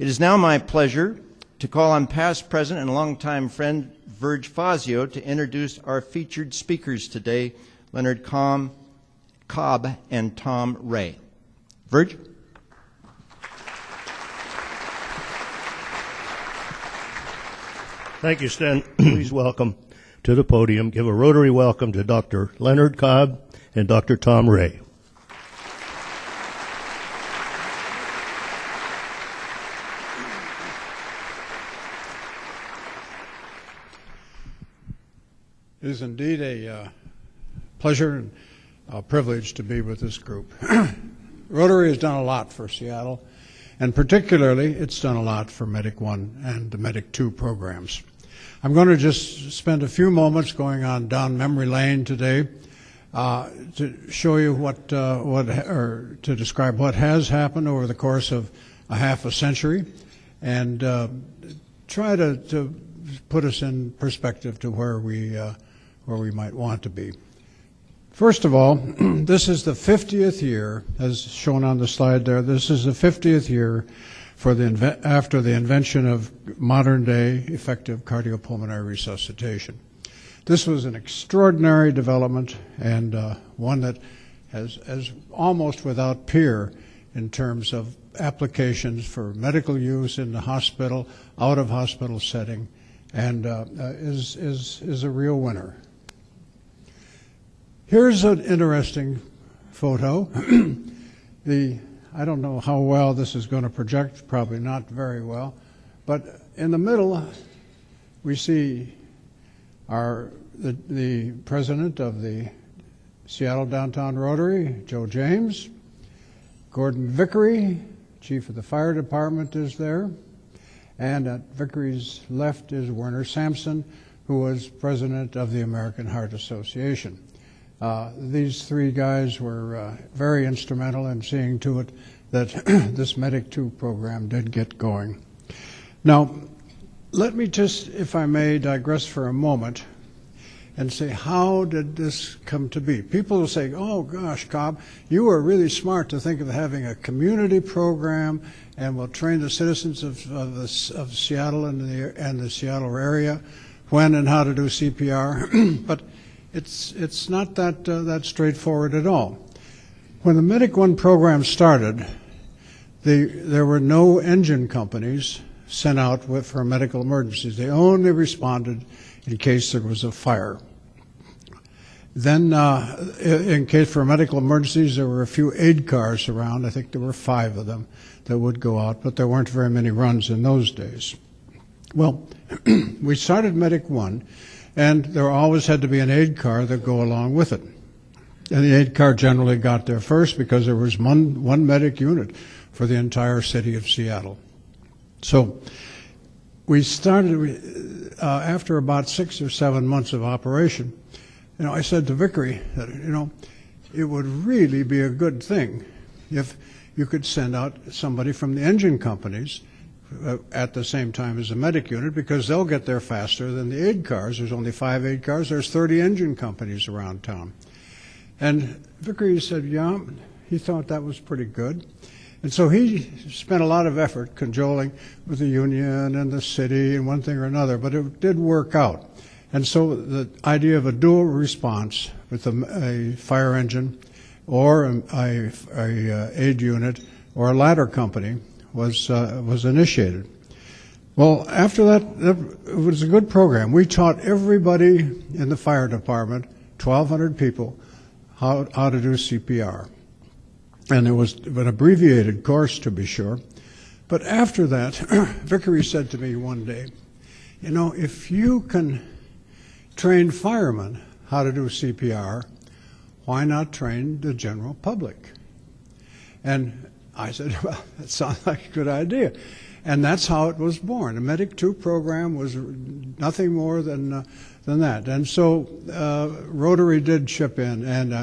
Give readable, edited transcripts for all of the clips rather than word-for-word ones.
It is now my pleasure to call on past president and longtime friend Virg Fazio to introduce our featured speakers today, Leonard Cobb and Tom Ray. Virg? Thank you, Stan. Please welcome to the podium, give a Rotary welcome to Dr. Leonard Cobb and Dr. Tom Ray. It is indeed a pleasure and a privilege to be with this group. Rotary has done a lot for Seattle, and particularly it's done a lot for Medic 1 and the Medic 2 programs. I'm going to just spend a few moments going on down memory lane today to show you or to describe what has happened over the course of a half a century, and try to put us in perspective to where we might want to be. First of all, this is the 50th year, as shown on the slide there. This is the 50th year after the invention of modern-day effective cardiopulmonary resuscitation. This was an extraordinary development and one that is almost without peer in terms of applications for medical use in the hospital, out-of-hospital setting, and is a real winner. Here's an interesting photo. I don't know how well this is going to project, probably not very well, but in the middle we see the president of the Seattle Downtown Rotary, Joe James. Gordon Vickery, chief of the fire department, is there. And at Vickery's left is Werner Sampson, who was president of the American Heart Association. These three guys were very instrumental in seeing to it that this Medic 2 program did get going. Now, let me just, if I may, digress for a moment and say, how did this come to be? People will say, oh gosh, Cobb, you were really smart to think of having a community program and we'll train the citizens of Seattle and the Seattle area when and how to do CPR. But it's not that straightforward at all. When the Medic 1 program started, there were no engine companies sent out for medical emergencies. They only responded in case there was a fire. Then, in case for medical emergencies, there were a few aid cars around. I think there were 5 of them that would go out, but there weren't very many runs in those days. Well, we started Medic 1, and there always had to be an aid car that go along with it. And the aid car generally got there first because there was one medic unit for the entire city of Seattle. So we started, after about 6 or 7 months of operation, I said to Vickery that, it would really be a good thing if you could send out somebody from the engine companies at the same time as the medic unit, because they'll get there faster than the aid cars. There's only 5 aid cars. There's 30 engine companies around town. And Vickery said, yeah, he thought that was pretty good. And so he spent a lot of effort cajoling with the union and the city and one thing or another, but it did work out. And so the idea of a dual response with a fire engine or a aid unit or a ladder company was initiated. Well, after that, it was a good program. We taught everybody in the fire department, 1,200 people, how to do CPR. And it was an abbreviated course, to be sure. But after that, Vickery said to me one day, if you can train firemen how to do CPR, why not train the general public? And I said, well, that sounds like a good idea. And that's how it was born. The Medic 2 program was nothing more than that. And so Rotary did chip in, and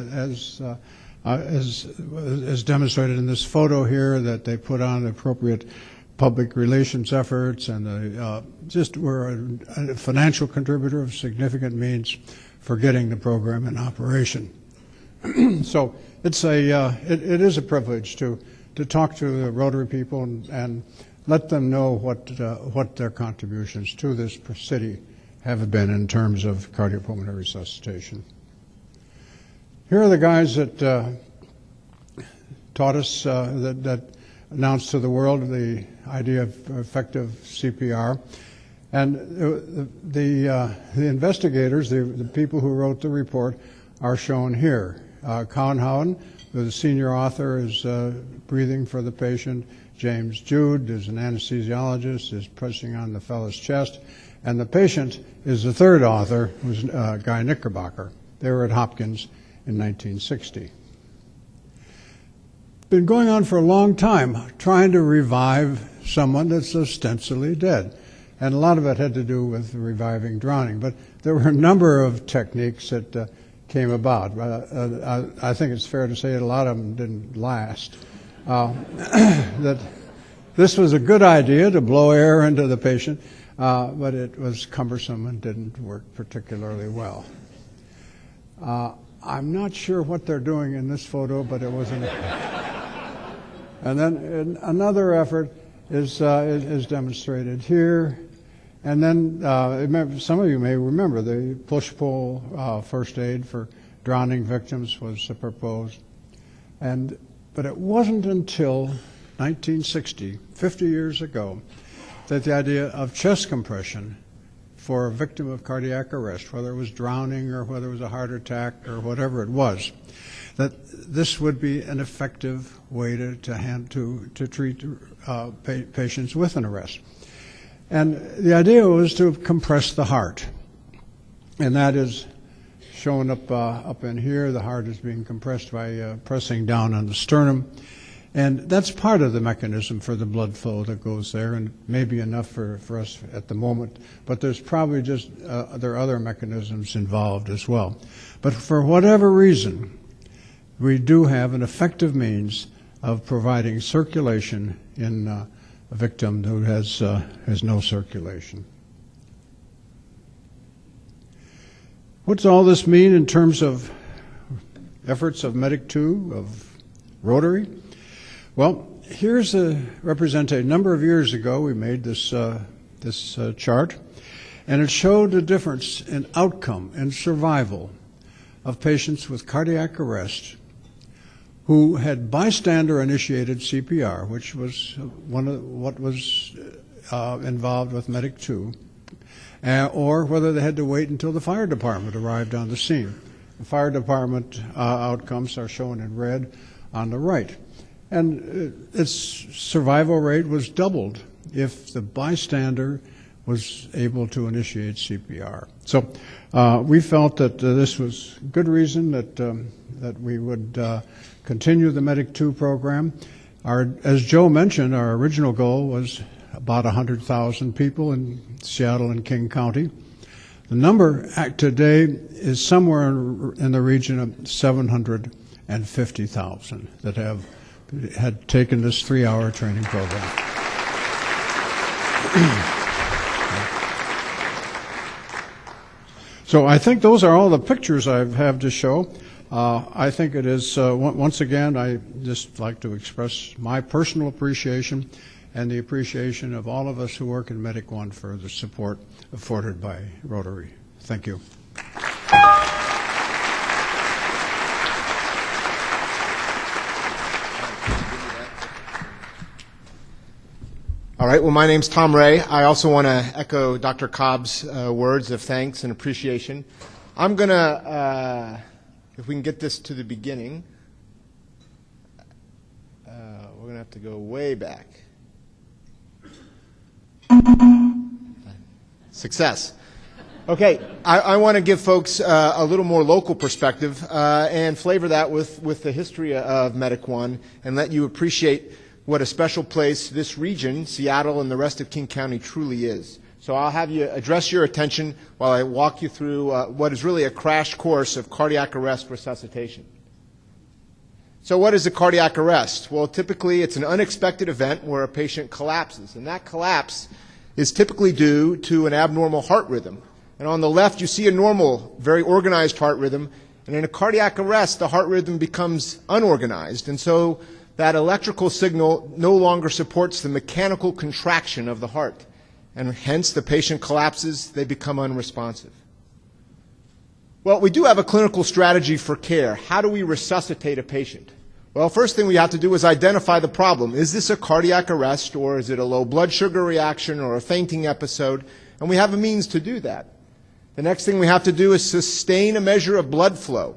as demonstrated in this photo here, that they put on appropriate public relations efforts, and they just were a financial contributor of significant means for getting the program in operation. So it is a privilege to talk to the Rotary people and let them know what their contributions to this city have been in terms of cardiopulmonary resuscitation. Here are the guys that taught us, that announced to the world the idea of effective CPR. And the investigators, the people who wrote the report, are shown here. Cowenhouden, the senior author, is breathing for the patient. James Jude is an anesthesiologist, is pressing on the fellow's chest. And the patient is the third author, who's Guy Knickerbocker. They were at Hopkins in 1960. Been going on for a long time, trying to revive someone that's ostensibly dead. And a lot of it had to do with reviving drowning. But there were a number of techniques that came about. I think it's fair to say that a lot of them didn't last. That this was a good idea to blow air into the patient, but it was cumbersome and didn't work particularly well. I'm not sure what they're doing in this photo, but it wasn't. And then another effort is demonstrated here. And then some of you may remember the push-pull first aid for drowning victims was proposed. But it wasn't until 1960, 50 years ago, that the idea of chest compression for a victim of cardiac arrest, whether it was drowning or whether it was a heart attack or whatever it was, that this would be an effective way to treat patients with an arrest. And the idea was to compress the heart, and that is shown up in here. The heart is being compressed by pressing down on the sternum, and that's part of the mechanism for the blood flow that goes there, and maybe enough for us at the moment. But there's probably there are other mechanisms involved as well. But for whatever reason, we do have an effective means of providing circulation in a victim who has no circulation. What's all this mean in terms of efforts of Medic 2, of Rotary? Well, here's a representation. A number of years ago, we made this chart, and it showed the difference in outcome and survival of patients with cardiac arrest who had bystander-initiated CPR, which was one of what was involved with Medic 2, or whether they had to wait until the fire department arrived on the scene. The fire department outcomes are shown in red on the right. And its survival rate was doubled if the bystander was able to initiate CPR. So we felt that this was good reason that we would continue the Medic 2 program. As Joe mentioned, our original goal was about 100,000 people in Seattle and King County. The number today is somewhere in the region of 750,000 that had taken this 3-hour training program. So I think those are all the pictures I have to show. I think it is, once again, I just like to express my personal appreciation and the appreciation of all of us who work in Medic 1 for the support afforded by Rotary. Thank you. All right, well, my name's Tom Ray. I also want to echo Dr. Cobb's words of thanks and appreciation. I'm going to, if we can get this to the beginning, we're going to have to go way back. Success. Okay, I want to give folks a little more local perspective and flavor that with the history of Medic 1 and let you appreciate what a special place this region, Seattle and the rest of King County, truly is. So I'll have you address your attention while I walk you through what is really a crash course of cardiac arrest resuscitation. So what is a cardiac arrest? Well, typically it's an unexpected event where a patient collapses, and that collapse is typically due to an abnormal heart rhythm. And on the left, you see a normal, very organized heart rhythm, and in a cardiac arrest, the heart rhythm becomes unorganized. And so that electrical signal no longer supports the mechanical contraction of the heart, and hence the patient collapses, they become unresponsive. Well, we do have a clinical strategy for care. How do we resuscitate a patient? Well, first thing we have to do is identify the problem. Is this a cardiac arrest, or is it a low blood sugar reaction or a fainting episode? And we have a means to do that. The next thing we have to do is sustain a measure of blood flow.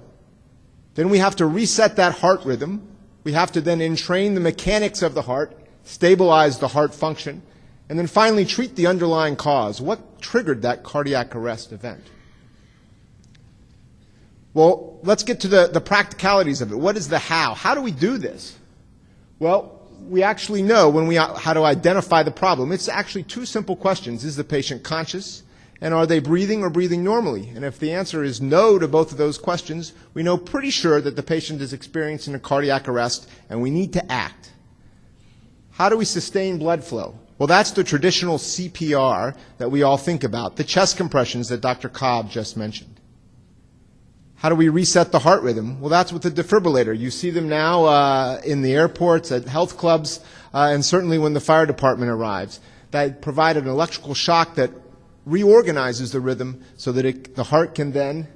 Then we have to reset that heart rhythm. We have to then entrain the mechanics of the heart, stabilize the heart function, and then finally treat the underlying cause. What triggered that cardiac arrest event? Well, let's get to the practicalities of it. What is the how? How do we do this? Well, we actually know how to identify the problem. It's actually two simple questions. Is the patient conscious? And are they breathing or breathing normally? And if the answer is no to both of those questions, we know pretty sure that the patient is experiencing a cardiac arrest and we need to act. How do we sustain blood flow? Well, that's the traditional CPR that we all think about, the chest compressions that Dr. Cobb just mentioned. How do we reset the heart rhythm? Well, that's with the defibrillator. You see them now in the airports, at health clubs, and certainly when the fire department arrives. That provide an electrical shock that reorganizes the rhythm so that the heart can then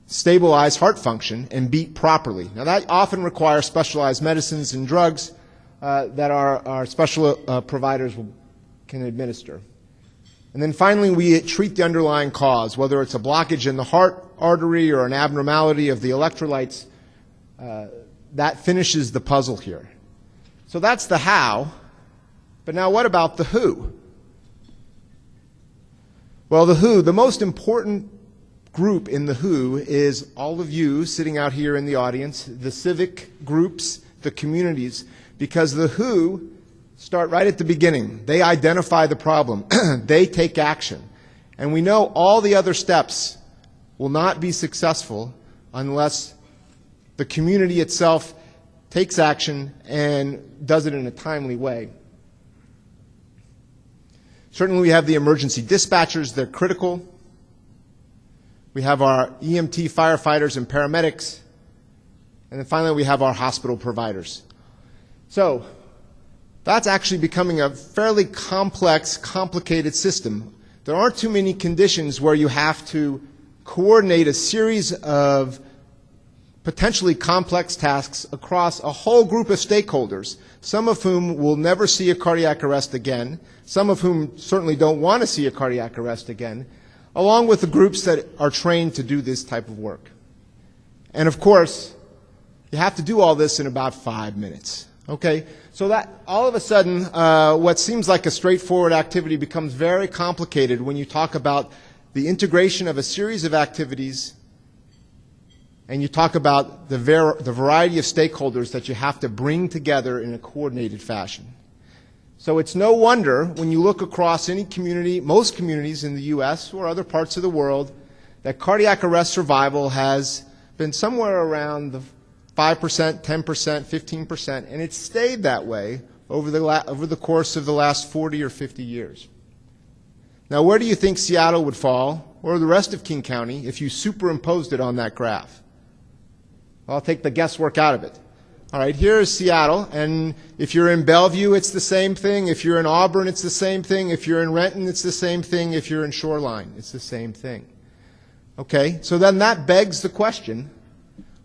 stabilize heart function and beat properly. Now, that often requires specialized medicines and drugs that our special providers can administer. And then finally, we treat the underlying cause, whether it's a blockage in the heart artery or an abnormality of the electrolytes. That finishes the puzzle here. So that's the how. But now what about the who? Well, the who, the most important group in the who is all of you sitting out here in the audience, the civic groups, the communities, because the who start right at the beginning. They identify the problem. They take action. And we know all the other steps will not be successful unless the community itself takes action and does it in a timely way. Certainly we have the emergency dispatchers. They're critical. We have our EMT firefighters and paramedics. And then finally we have our hospital providers. So that's actually becoming a fairly complex, complicated system. There aren't too many conditions where you have to coordinate a series of potentially complex tasks across a whole group of stakeholders, some of whom will never see a cardiac arrest again, some of whom certainly don't want to see a cardiac arrest again, along with the groups that are trained to do this type of work. And of course, you have to do all this in about 5 minutes. Okay? So that all of a sudden, what seems like a straightforward activity becomes very complicated when you talk about the integration of a series of activities and you talk about the variety of stakeholders that you have to bring together in a coordinated fashion. So it's no wonder when you look across any community, most communities in the U.S. or other parts of the world, that cardiac arrest survival has been somewhere around the 5%, 10%, 15%, and it's stayed that way over the course of the last 40 or 50 years. Now, where do you think Seattle would fall, or the rest of King County, if you superimposed it on that graph? I'll take the guesswork out of it. All right, here is Seattle, and if you're in Bellevue, it's the same thing. If you're in Auburn, it's the same thing. If you're in Renton, it's the same thing. If you're in Shoreline, it's the same thing. Okay, so then that begs the question,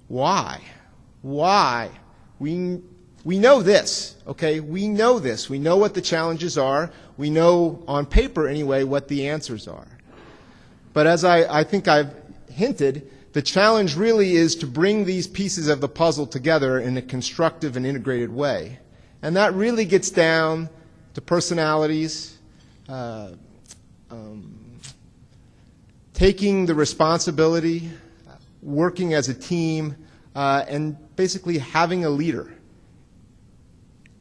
why? Why? We know this, okay? We know this. We know what the challenges are. We know, on paper anyway, what the answers are. But as I think I've hinted, the challenge really is to bring these pieces of the puzzle together in a constructive and integrated way. And that really gets down to personalities, taking the responsibility, working as a team, and basically having a leader.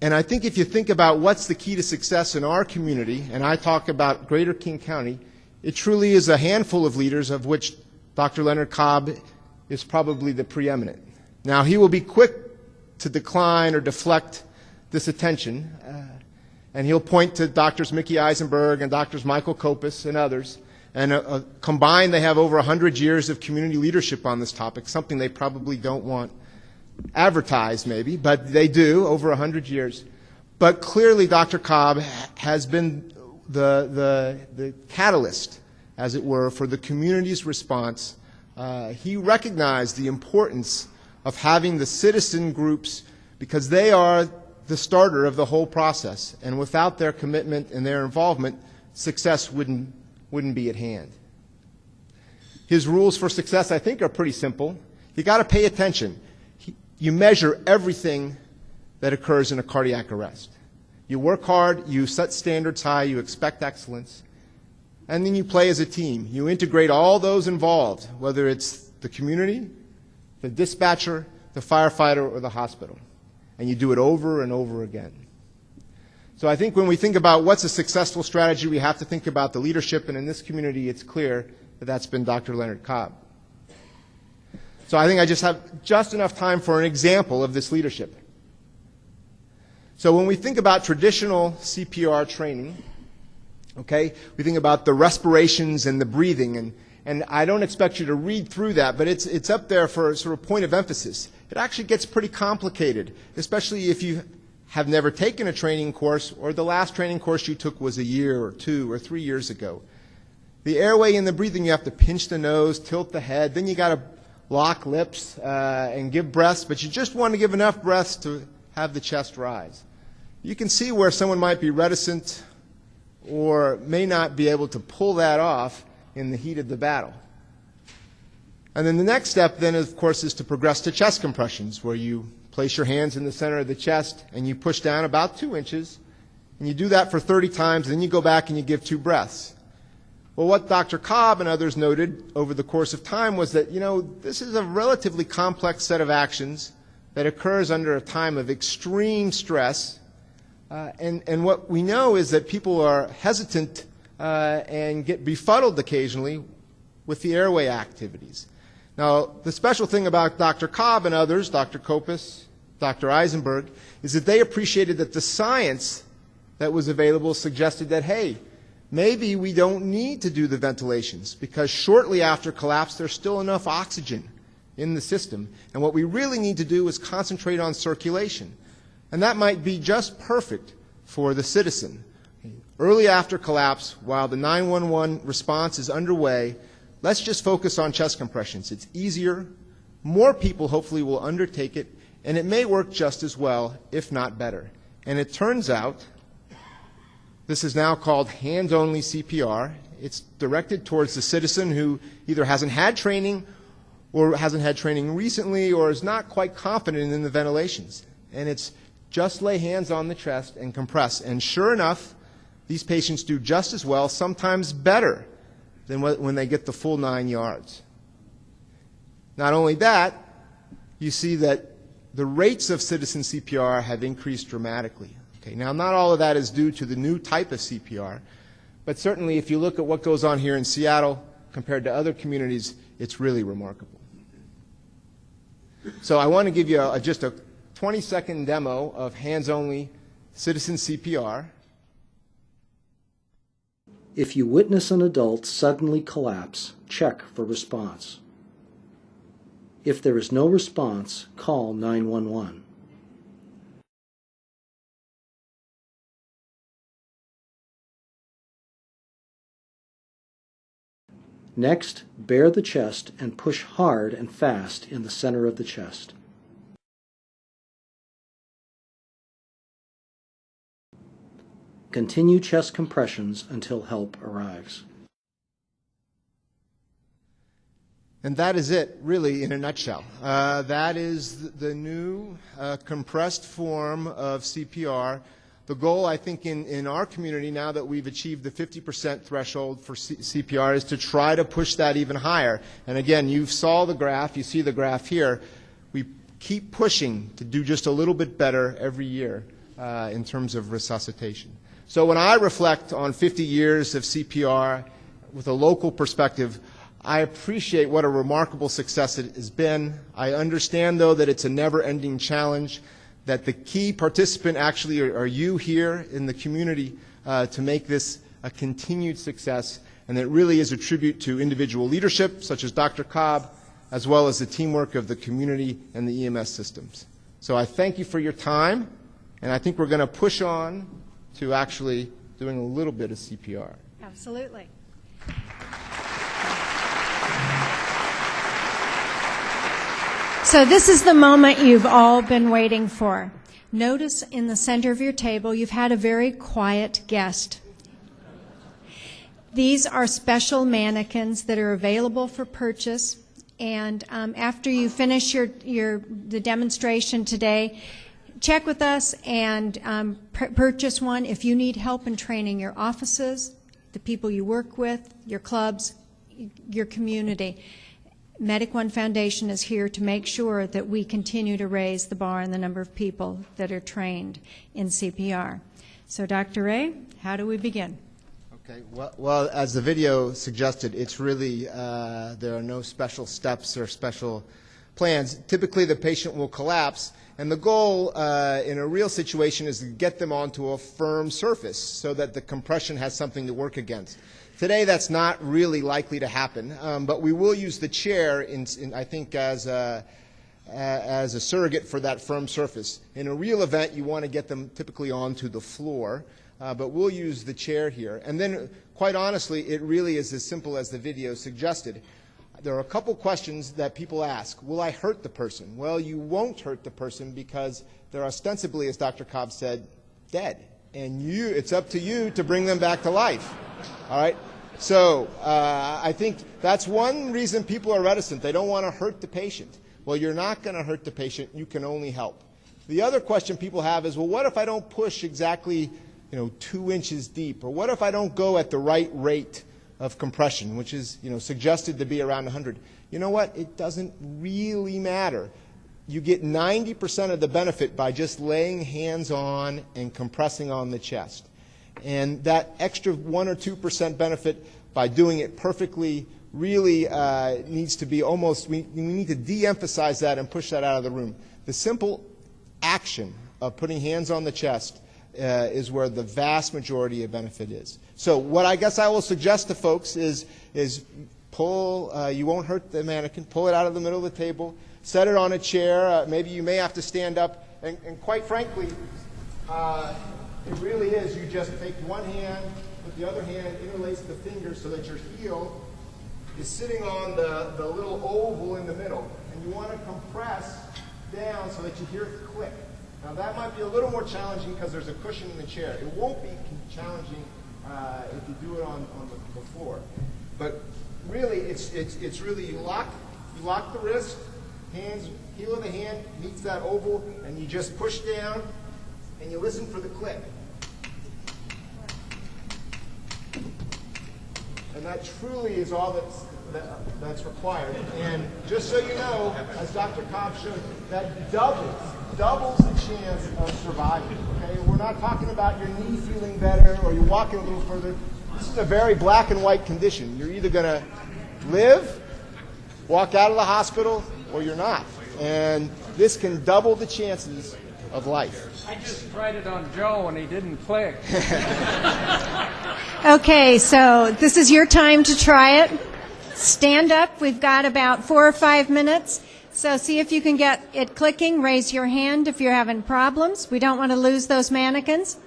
And I think if you think about what's the key to success in our community, and I talk about Greater King County, it truly is a handful of leaders, of which Dr. Leonard Cobb is probably the preeminent. Now, he will be quick to decline or deflect this attention, and he'll point to Drs. Mickey Eisenberg and Drs. Michael Kopis and others. And combined, they have over 100 years of community leadership on this topic, something they probably don't want advertise maybe, but they do over 100 years. But clearly Dr. Cobb has been the catalyst, as it were, for the community's response. He recognized the importance of having the citizen groups because they are the starter of the whole process, and without their commitment and their involvement, success wouldn't be at hand. His rules for success, I think, are pretty simple. You got to pay attention. You measure everything that occurs in a cardiac arrest. You work hard, you set standards high, you expect excellence, and then you play as a team. You integrate all those involved, whether it's the community, the dispatcher, the firefighter, or the hospital. And you do it over and over again. So I think when we think about what's a successful strategy, we have to think about the leadership, and in this community it's clear that that's been Dr. Leonard Cobb. So I think I just have just enough time for an example of this leadership. So when we think about traditional CPR training, okay, we think about the respirations and the breathing, and I don't expect you to read through that, but it's up there for sort of point of emphasis. It actually gets pretty complicated, especially if you have never taken a training course or the last training course you took was a year or 2 or 3 years ago. The airway and the breathing, you have to pinch the nose, tilt the head, then you got to lock lips and give breaths, but you just want to give enough breaths to have the chest rise. You can see where someone might be reticent or may not be able to pull that off in the heat of the battle. And then the next step then, of course, is to progress to chest compressions, where you place your hands in the center of the chest and you push down about 2 inches, and you do that for 30 times, and then you go back and you give 2 breaths. Well, what Dr. Cobb and others noted over the course of time was that, this is a relatively complex set of actions that occurs under a time of extreme stress. And what we know is that people are hesitant and get befuddled occasionally with the airway activities. Now, the special thing about Dr. Cobb and others, Dr. Kopis, Dr. Eisenberg, is that they appreciated that the science that was available suggested that, hey, maybe we don't need to do the ventilations because shortly after collapse there's still enough oxygen in the system, and what we really need to do is concentrate on circulation. And that might be just perfect for the citizen. Early after collapse, while the 911 response is underway, let's just focus on chest compressions. It's easier, more people hopefully will undertake it, and it may work just as well, if not better. And it turns out this is now called hands-only CPR. It's directed towards the citizen who either hasn't had training or hasn't had training recently or is not quite confident in the ventilations. And it's just lay hands on the chest and compress. And sure enough, these patients do just as well, sometimes better than when they get the full 9 yards. Not only that, you see that the rates of citizen CPR have increased dramatically. Okay, now, not all of that is due to the new type of CPR, but certainly if you look at what goes on here in Seattle compared to other communities, it's really remarkable. So I want to give you just a 20-second demo of hands-only citizen CPR. If you witness an adult suddenly collapse, check for response. If there is no response, call 911. Next, bare the chest and push hard and fast in the center of the chest. Continue chest compressions until help arrives. And that is it, really, in a nutshell. That is the new compressed form of CPR. The goal, I think, in our community, now that we've achieved the 50% threshold for CPR, is to try to push that even higher. And again, you saw the graph, you see the graph here. We keep pushing to do just a little bit better every year in terms of resuscitation. So when I reflect on 50 years of CPR with a local perspective, I appreciate what a remarkable success it has been. I understand, though, that it's a never-ending challenge, that the key participant actually are you here in the community to make this a continued success, and it really is a tribute to individual leadership, such as Dr. Cobb, as well as the teamwork of the community and the EMS systems. So I thank you for your time, and I think we're going to push on to actually doing a little bit of CPR. Absolutely. So this is the moment you've all been waiting for. Notice in the center of your table you've had a very quiet guest. These are special mannequins that are available for purchase, and after you finish the demonstration today, check with us and purchase one. If you need help in training your offices, the people you work with, your clubs, your community, Medic One Foundation is here to make sure that we continue to raise the bar in the number of people that are trained in CPR. So, Dr. Ray, how do we begin? Okay. Well, as the video suggested, it's really there are no special steps or special plans. Typically, the patient will collapse, and the goal in a real situation is to get them onto a firm surface so that the compression has something to work against. Today, that's not really likely to happen, but we will use the chair, I think, as a surrogate for that firm surface. In a real event, you want to get them typically onto the floor, but we'll use the chair here. And then, quite honestly, it really is as simple as the video suggested. There are a couple questions that people ask. Will I hurt the person? Well, you won't hurt the person because they're ostensibly, as Dr. Cobb said, dead. And it's up to you to bring them back to life. All right? So I think that's one reason people are reticent. They don't want to hurt the patient. Well, you're not going to hurt the patient. You can only help. The other question people have is, well, what if I don't push exactly 2 inches deep? Or what if I don't go at the right rate of compression, which is suggested to be around 100? You know what? It doesn't really matter. You get 90% of the benefit by just laying hands on and compressing on the chest. And that extra 1 or 2% benefit by doing it perfectly really needs to be almost, we need to de-emphasize that and push that out of the room. The simple action of putting hands on the chest is where the vast majority of benefit is. So what I guess I will suggest to folks is pull, you won't hurt the mannequin, pull it out of the middle of the table, set it on a chair, maybe you may have to stand up, and quite frankly, it really is, you just take one hand, with the other hand, interlace the fingers so that your heel is sitting on the little oval in the middle. And you want to compress down so that you hear it click. Now that might be a little more challenging because there's a cushion in the chair. It won't be challenging if you do it on the floor. But really, it's really, you lock the wrist, heel of the hand meets that oval, and you just push down, and you listen for the click. And that truly is all that's required. And just so you know, as Dr. Cobb showed, that doubles the chance of surviving. Okay, we're not talking about your knee feeling better or you're walking a little further. This is a very black and white condition. You're either going to live, walk out of the hospital, or you're not. And this can double the chances of life. I just tried it on Joe and he didn't click. Okay, so this is your time to try it. Stand up. We've got about 4 or 5 minutes. So see if you can get it clicking. Raise your hand if you're having problems. We don't want to lose those mannequins.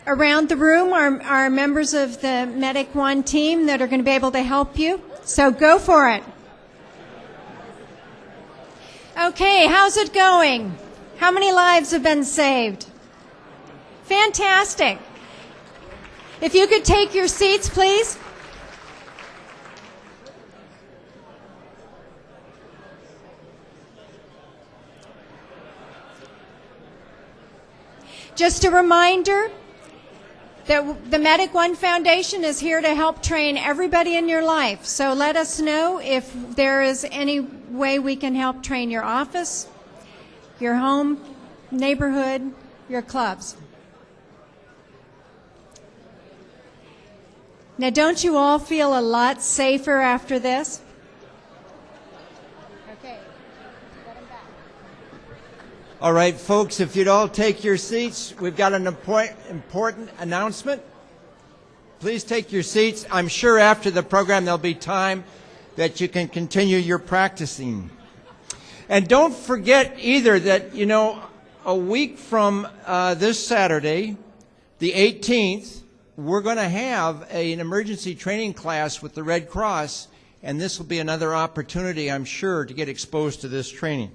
Around the room are members of the Medic One team that are going to be able to help you. So go for it. Okay, how's it going? How many lives have been saved? Fantastic. If you could take your seats, please. Just a reminder that the Medic One Foundation is here to help train everybody in your life. So let us know if there is any way we can help train your office, your home, neighborhood, your clubs. Now, don't you all feel a lot safer after this? Okay. Let him back. All right, folks, if you'd all take your seats, we've got an important announcement. Please take your seats. I'm sure after the program there'll be time that you can continue your practicing. And don't forget either that, a week from this Saturday, the 18th, we're going to have an emergency training class with the Red Cross, and this will be another opportunity, I'm sure, to get exposed to this training.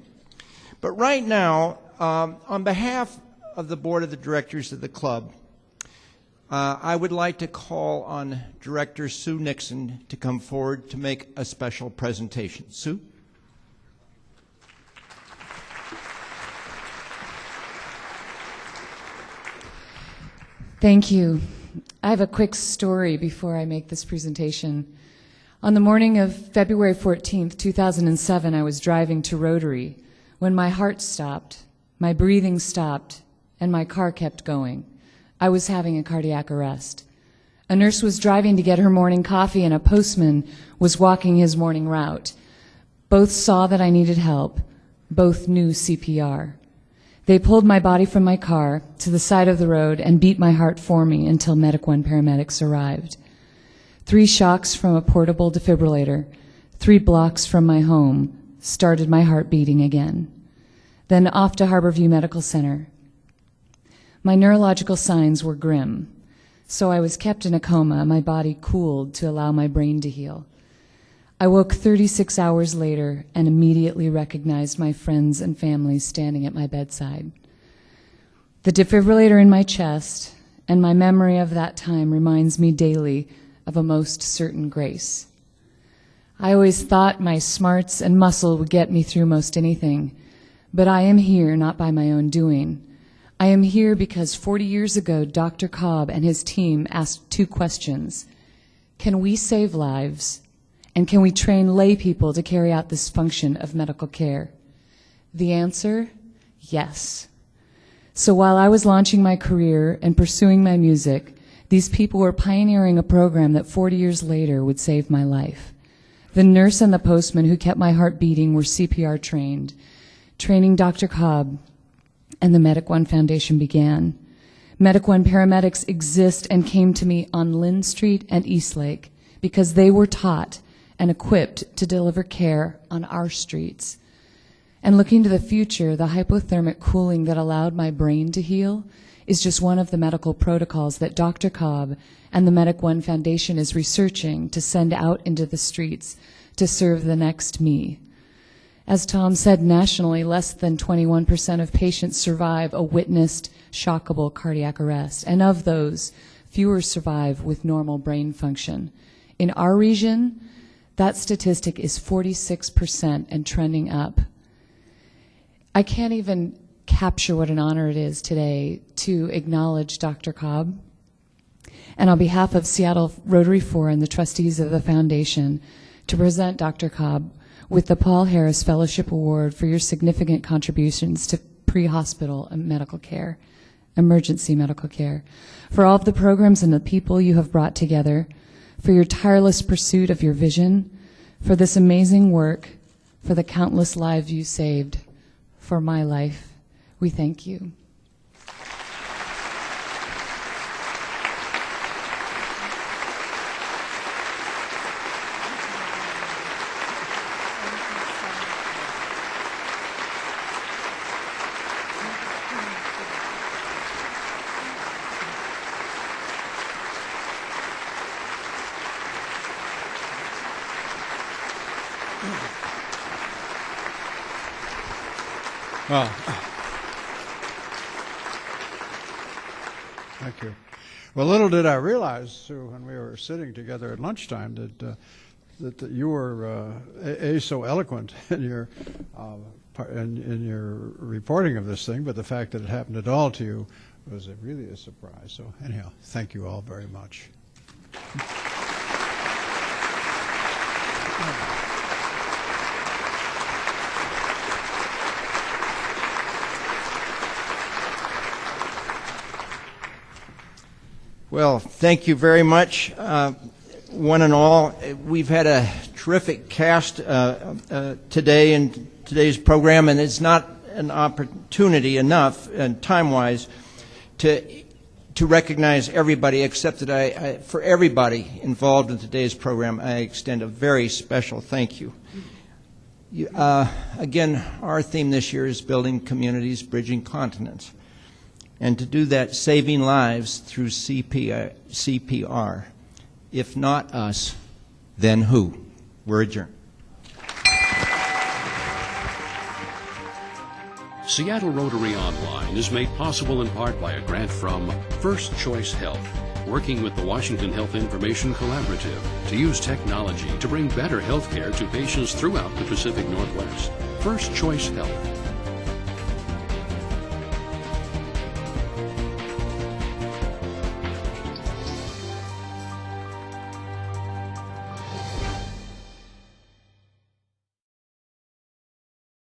But right now, on behalf of the board of the directors of the club, I would like to call on Director Sue Nixon to come forward to make a special presentation. Sue? Thank you. I have a quick story before I make this presentation. On the morning of February 14th, 2007, I was driving to Rotary when my heart stopped, my breathing stopped, and my car kept going. I was having a cardiac arrest. A nurse was driving to get her morning coffee, and a postman was walking his morning route. Both saw that I needed help. Both knew CPR. They pulled my body from my car to the side of the road and beat my heart for me until Medic 1 paramedics arrived. 3 shocks from a portable defibrillator, 3 blocks from my home, started my heart beating again. Then off to Harborview Medical Center. My neurological signs were grim, so I was kept in a coma, my body cooled to allow my brain to heal. I woke 36 hours later and immediately recognized my friends and family standing at my bedside. The defibrillator in my chest and my memory of that time reminds me daily of a most certain grace. I always thought my smarts and muscle would get me through most anything, but I am here not by my own doing. I am here because 40 years ago, Dr. Cobb and his team asked 2 questions. Can we save lives? And can we train lay people to carry out this function of medical care? The answer, yes. So while I was launching my career and pursuing my music, these people were pioneering a program that 40 years later would save my life. The nurse and the postman who kept my heart beating were CPR trained. Training Dr. Cobb and the Medic 1 Foundation began. Medic 1 paramedics exist and came to me on Lynn Street and Eastlake because they were taught and equipped to deliver care on our streets. And looking to the future, the hypothermic cooling that allowed my brain to heal is just one of the medical protocols that Dr. Cobb and the Medic 1 Foundation is researching to send out into the streets to serve the next me. As Tom said, nationally, less than 21% of patients survive a witnessed shockable cardiac arrest, and of those, fewer survive with normal brain function. In our region, that statistic is 46% and trending up. I can't even capture what an honor it is today to acknowledge Dr. Cobb. And on behalf of Seattle Rotary 4 and the trustees of the foundation, to present Dr. Cobb with the Paul Harris Fellowship Award for your significant contributions to pre-hospital medical care, emergency medical care, for all of the programs and the people you have brought together, for your tireless pursuit of your vision, for this amazing work, for the countless lives you saved, for my life. We thank you. Well, thank you. Well, little did I realize, Sue, when we were sitting together at lunchtime, that you were so eloquent in your in your reporting of this thing, but the fact that it happened at all to you was really a surprise. So anyhow, thank you all very much. Well, thank you very much, one and all. We've had a terrific cast today in today's program, and it's not an opportunity enough, and time-wise, to recognize everybody, except that for everybody involved in today's program, I extend a very special thank you. Again, our theme this year is building communities, bridging continents. And to do that, saving lives through CPR. If not us, then who? We're adjourned. Seattle Rotary Online is made possible in part by a grant from First Choice Health, working with the Washington Health Information Collaborative to use technology to bring better health care to patients throughout the Pacific Northwest. First Choice Health.